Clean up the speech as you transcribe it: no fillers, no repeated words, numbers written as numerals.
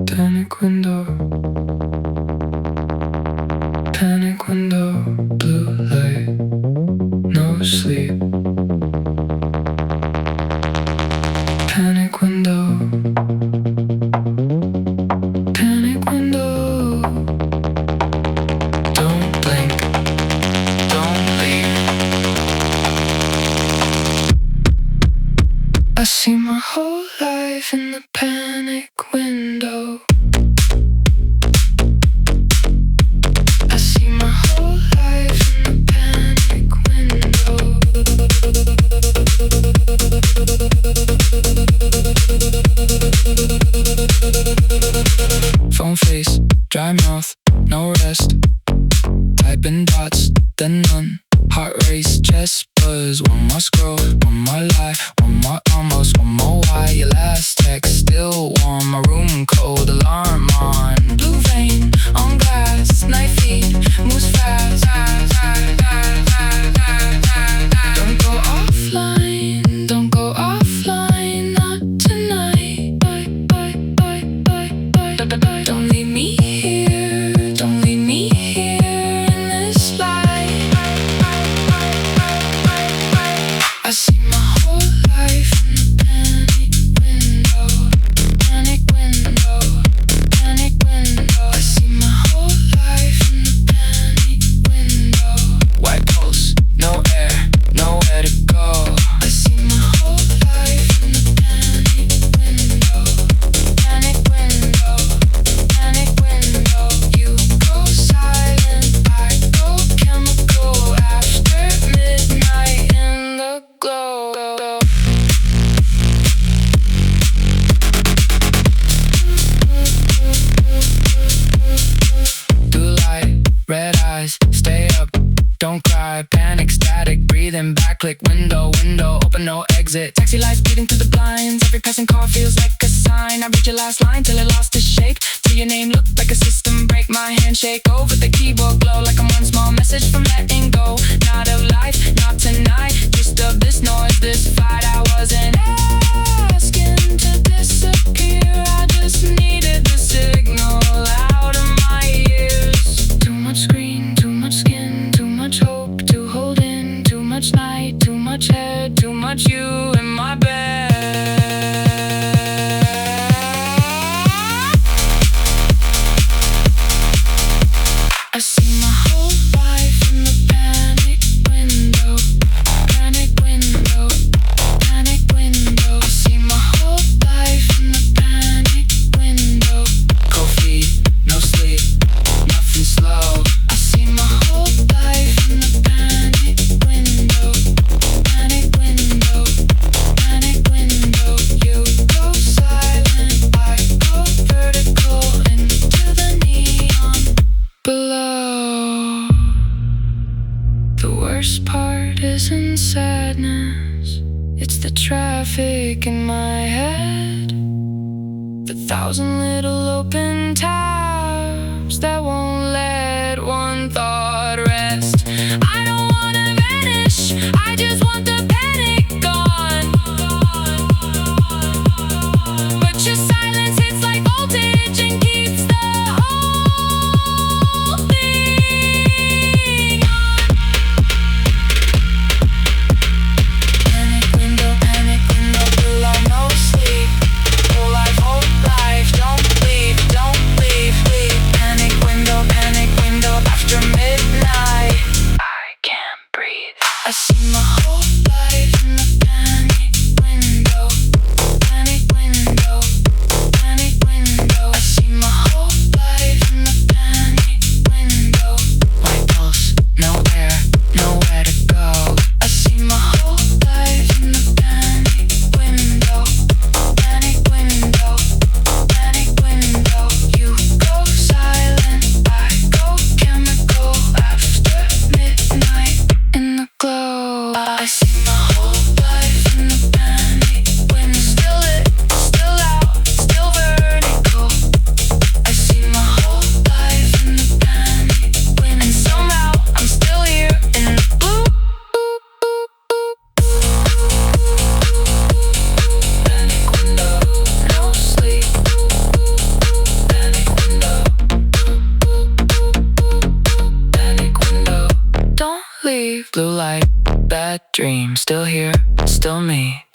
Panic window, panic window, blue light, no sleep. Panic window, panic window, don't blink, don't leave. I see my whole life in the panic window. I see my whole life in the panic window. Phone face, dry mouth, no rest. Typing dots, then none. Heart race, chest buzz. One more scroll, one more lie, one more almost, one more why. Your last text still warm, my room cold, alarm on. Blue vein on glass, night feed moves fast. Don't go offline, don't go offline, not tonight. Don't leave me here, don't leave me here in this light. I see my whole life in the panic window, panic window, panic window. I see my whole life in the panic window. White pulse, no air, nowhere to go. I see my whole life in the panic window, panic window, panic window. You go silent, I go chemical after midnight in the glow. Blue light, red eyes, stay up, don't cry. Panic, static, breathing, backlick, window, open, no exit. Taxi lights beating through the blinds. Every passing car feels like a sign. I read your last line till it lost its shape. Till your name looked like a system break. My handshake over the keyboard glow like I'm one small message from letting go. Not of life, not tonight, just of this noise, this fight. I wasn't asking to disappear, I just needed the signal out of my ears. Too much screen, too much skin, too much hope to hold in. Too much night, too much head, too much you in my bed. I see my whole life in the panic window, panic window, panic window. I see my whole life in the panic window. Cold feet, no sleep, nothing slow. I see my whole life in the panic window, panic window, panic window. You go silent, I go vertical into the neon below. The worst part isn't sadness, it's the traffic in my head. The thousand little open tabs that won't let one thought rest. I don't wanna vanish, I just want the panic gone. But your silence hits like voltage and keeps the whole thing on. Panic window, blue light, no sleep. Whole life, don't leave, leave. Panic window, leave. Blue light, that dream, still here, still me.